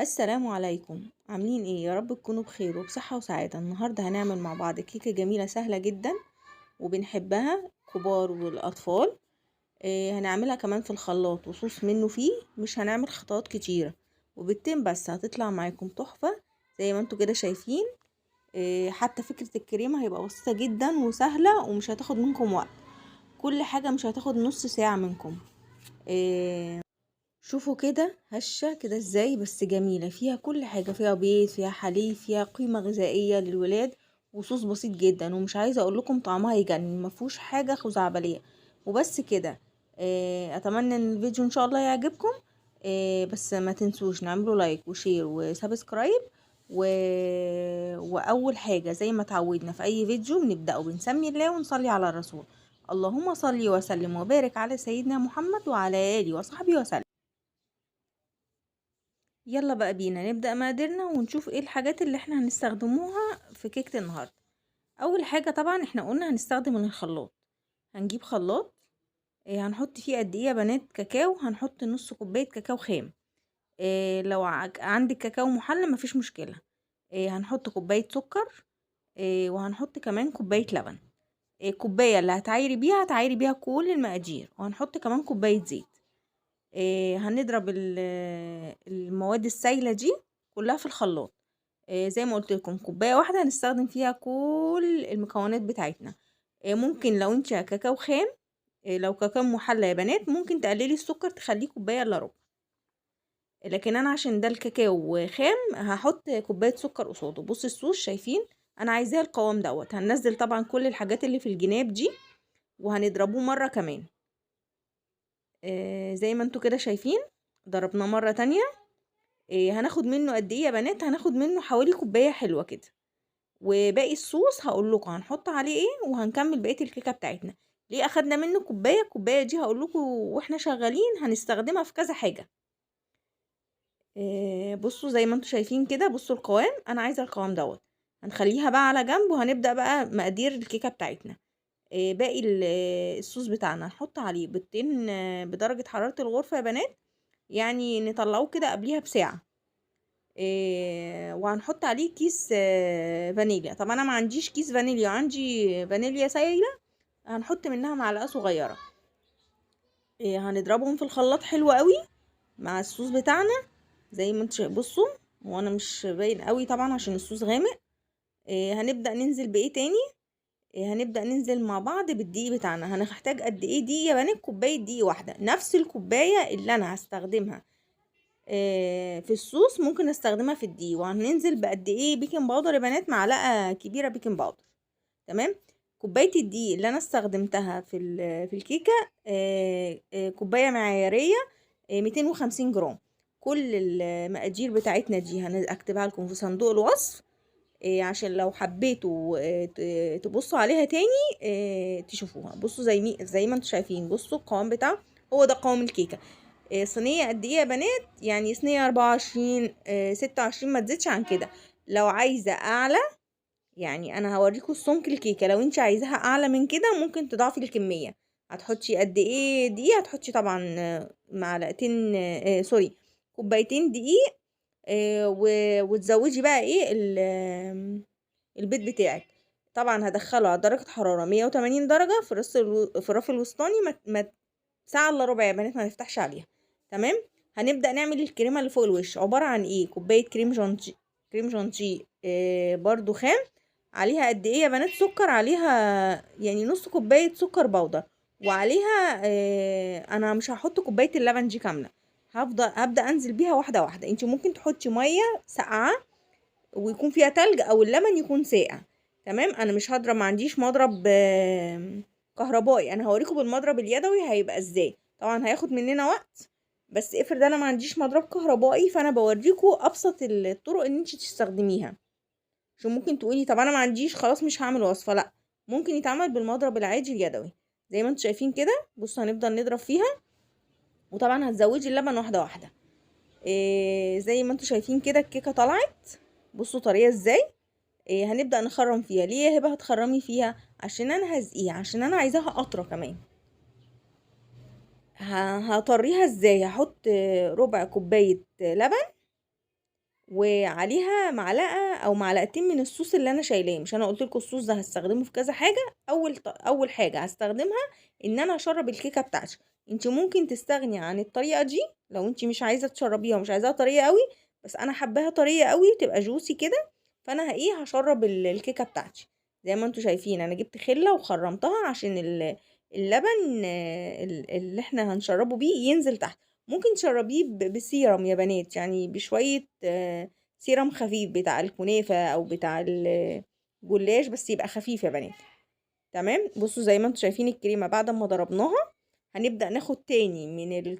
السلام عليكم، عاملين ايه؟ يا رب تكونوا بخير وبصحة وسعادة. النهاردة هنعمل مع بعض كيكة جميلة سهلة جدا وبنحبها كبار والأطفال. هنعملها كمان في الخلاط وصوص منه فيه، مش هنعمل خطوات كتيرة وبالتين بس هتطلع معاكم تحفة زي ما انتوا كده شايفين. حتى فكرة الكريمة هيبقى بسيطة جدا وسهلة ومش هتاخد منكم وقت. كل حاجة مش هتاخد نص ساعة منكم. شوفوا كده هشة كده ازاي، بس جميلة فيها كل حاجة، فيها بيض فيها حليب فيها قيمة غذائية للولاد، وصوص بسيط جدا ومش عايزة اقول لكم طعمها يجنن، مفهوش حاجة خزعبلية وبس كده. اتمنى ان الفيديو ان شاء الله يعجبكم. بس ما تنسوش نعملوا لايك وشير وسبسكرايب و... واول حاجة زي ما تعودنا في اي فيديو بنبدأ بنسمي الله ونصلي على الرسول. اللهم صل وسلم وبارك على سيدنا محمد وعلى آله وصحبه وسلم. يلا بقى بينا نبدأ مقاديرنا ونشوف ايه الحاجات اللي احنا هنستخدموها في كيكة النهاردة. اول حاجة طبعا احنا قلنا هنستخدم الخلاط. هنجيب خلاط. هنحط فيه قد ايه يا بنات؟ كاكاو، هنحط نص كوباية كاكاو خام. لو عندك كاكاو محلى مفيش مشكلة. هنحط كوباية سكر. وهنحط كمان كوباية لبن. الكوباية اللي هتعايري بيها كل المقادير، وهنحط كمان كوباية زيت. هنضرب المواد السائلة دي كلها في الخلاط. زي ما قلت لكم كوباية واحدة هنستخدم فيها كل المكونات بتاعتنا. ممكن لو انت كاكاو خام، لو كاكاو محلى يا بنات ممكن تقللي السكر تخليه كوباية الا ربع. لكن انا عشان ده الكاكاو خام هحط كوباية سكر قصاده. بص الصوص شايفين انا عايزاه القوام دوت. هننزل طبعا كل الحاجات اللي في الجناب دي وهنضربوه مرة كمان. زي ما انتوا كده شايفين ضربناه مرة تانية. هناخد منه قد ايه يا بنات؟ هناخد منه حوالي كوباية حلوة كده. وباقي الصوص هقول لكم هنحط عليه ايه، وهنكمل بقية الكيكة بتاعتنا. ليه اخدنا منه كوباية؟ الكوباية دي هقول لكم واحنا شغالين هنستخدمها في كذا حاجة. بصوا زي ما انتوا شايفين كده، بصوا القوام، انا عايزة القوام دوت. هنخليها بقى على جنب وهنبدأ بقى مقادير الكيكة بتاعتنا. باقي الصوص بتاعنا هنحط عليه بيضتين بدرجة حرارة الغرفة يا بنات، يعني نطلعوه كده قبليها بساعة. وهنحط عليه كيس فانيليا. طب انا ما عنديش كيس فانيليا، عندي فانيليا سايله، هنحط منها معلقه صغيره. هنضربهم في الخلاط حلو قوي مع الصوص بتاعنا. زي ما انتوا بصوا، وانا مش باين قوي طبعا عشان الصوص غامق. هنبدا ننزل بايه تاني؟ هنبدا ننزل مع بعض بالدقيق بتاعنا. هنحتاج قد ايه دقيق يا بنات؟ كوبايه دقيق واحده، نفس الكوبايه اللي انا هستخدمها في الصوص ممكن استخدمها في الدقيق. وهننزل بقد ايه بيكنج باودر يا بنات؟ معلقه كبيره بيكنج باودر. تمام. كوبايه الدقيق اللي انا استخدمتها في الكيكه كوبايه معياريه 250 جرام. كل المقادير بتاعتنا دي هنكتبها لكم في صندوق الوصف، عشان لو حبيتوا تبصوا عليها تاني تشوفوها. بصوا زي ما انتوا شايفين، بصوا القوام بتاعه هو ده قوام الكيكه. صينية قد ايه يا بنات؟ يعني صينية 24 26، ما تزيدش عن كده. لو عايزة اعلى، يعني انا هوريكم السمك الكيكة، لو انت عايزاها اعلى من كده ممكن تضاعفي الكمية. هتحطي قد ايه دقيق؟ هتحطي طبعا معلقتين سوري، كوبايتين دقيق. وتزودي بقى ايه البيض بتاعك. طبعا هدخله على درجة حرارة 180 درجة في الرف الوسطاني. ما ساعة الا ربع يا بنات، ما نفتحش عليها. تمام. هنبدأ نعمل الكريمة اللي فوق الوش. عبارة عن ايه؟ كوباية كريم جانتي برضو خام. عليها قد ايه يا بنات سكر؟ عليها يعني نص كوباية سكر بودر. وعليها انا مش هحط كوباية اللبن دي كاملة. هبدأ انزل بيها واحدة واحدة. انت ممكن تحطي مية ساقعة ويكون فيها تلج، او اللبن يكون ساقع. تمام. انا مش هضرب، ما عنديش مضرب كهربائي. انا هوريكم بالمضرب اليدوي هيبقى ازاي. طبعا هياخد مننا وقت، بس افرض انا ما عنديش مضرب كهربائي فانا بوريكم ابسط الطرق ان انت تستخدميها. عشان ممكن تقولي طب انا ما عنديش، خلاص مش هعمل وصفه. لا، ممكن يتعمل بالمضرب العادي اليدوي زي ما انتم شايفين كده. بصوا هنفضل نضرب فيها، وطبعا هتزودي اللبن واحده واحده. زي ما انتم شايفين كده الكيكه طلعت. بصوا طريه ازاي. هنبدأ نخرم فيها. ليه يا هبة هتخرمي فيها؟ عشان انا هزقيها، عشان انا عايزاها قطرة كمان. هطريها ازاي؟ هحط ربع كوباية لبن وعليها معلقه او معلقتين من الصوص اللي انا شايلاه. مش انا قلت لكم الصوص ده هستخدمه في كذا حاجه. اول حاجه هستخدمها ان انا اشرب الكيكه بتاعتي. انت ممكن تستغني عن الطريقه دي لو انت مش عايزه تشربيها ومش عايزاها طريه قوي، بس انا حباها طريه قوي تبقى جوسي كده. فانا هشرب الكيكه بتاعتي. زي ما انتوا شايفين انا جبت خله وخرمتها عشان اللبن اللي احنا هنشربه بيه ينزل تحت. ممكن تشربيه بسيرم يا بنات، يعني بشويه سيرم خفيف بتاع الكنافه او بتاع الجلاش، بس يبقى خفيف يا بنات. تمام. بصوا زي ما انتوا شايفين الكريمه بعد ما ضربناها هنبدأ ناخد تاني من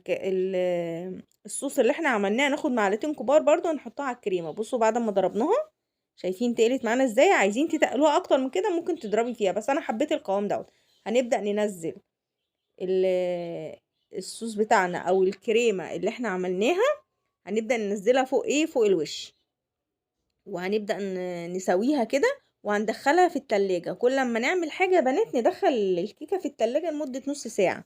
الصوص اللي احنا عملناه، ناخد معلقتين كبار برضو نحطها على الكريمة. بصوا بعد ما ضربناها شايفين تقلت معانا ازاي. عايزين تتقلوها اكتر من كده ممكن تضربي فيها، بس انا حبيت القوام دوت. هنبدأ ننزل الصوص بتاعنا او الكريمة اللي احنا عملناها، هنبدأ ننزلها فوق فوق الوش، وهنبدأ نسويها كده وهندخلها في التلاجة. كل لما نعمل حاجة يا بنات ندخل الكيكة في التلاجة لمدة نص ساعة.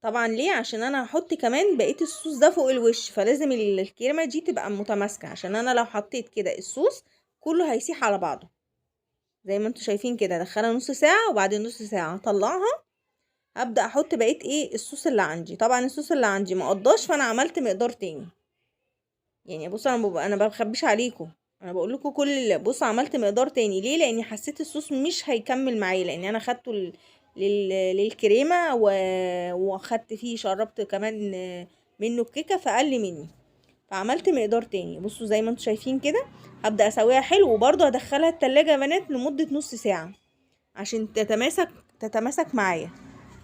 طبعا ليه؟ عشان انا هحط كمان بقية الصوص ده فوق الوش، فلازم الكريمة دي تبقى متماسكة، عشان انا لو حطيت كده الصوص كله هيسيح على بعضه. زي ما انتوا شايفين كده دخلها نص ساعة، وبعد نص ساعة هطلعها هبدأ احط بقية الصوص اللي عندي. طبعا الصوص اللي عندي مقضاش، فانا عملت مقدار تاني. يعني بصوا انا بخبيش عليكم، انا بقول لكم بصوا عملت مقدار تاني. ليه؟ لاني حسيت الصوص مش هيكمل معايا، لان انا خدته للكريمه واخدت فيه شربت كمان منه الكيكه فقل مني، فعملت مقدار تاني. بصوا زي ما انتوا شايفين كده هبدا اسويها حلو، وبرضه هدخلها التلاجة يا بنات لمده نص ساعه عشان تتماسك معايا.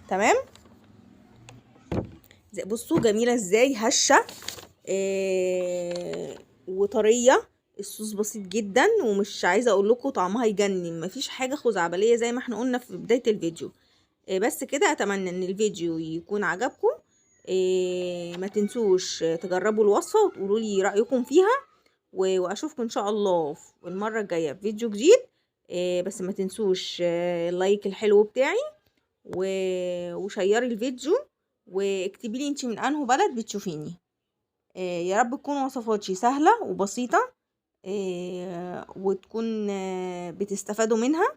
تمام. بصوا جميله ازاي، هشه وطريه. الصوص بسيط جدا، ومش عايزه اقول لكم طعمها يجنن، مفيش حاجه خزعبليه زي ما احنا قلنا في بدايه الفيديو. بس كده اتمنى ان الفيديو يكون عجبكم. ما تنسوش تجربوا الوصفه وتقولوا لي رايكم فيها، واشوفكم ان شاء الله في المره الجايه في فيديو جديد. بس ما تنسوش اللايك الحلو بتاعي، وشيري الفيديو، واكتبي لي انت من انه بلد بتشوفيني. يا رب تكون وصفاتي سهلة وبسيطة، وتكون بتستفادوا منها.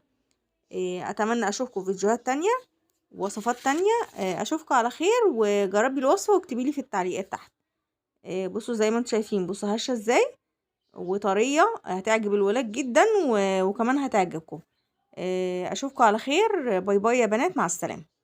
أتمنى أشوفكم في فيديوهات تانية ووصفات تانية. أشوفكم على خير، وجربي الوصفة واكتبي لي في التعليقات تحت. بصوا زي ما انتم شايفين، بصوا هشة ازاي وطرية، هتعجب الولاد جدا وكمان هتعجبكم. أشوفكم على خير. باي باي يا بنات، مع السلامة.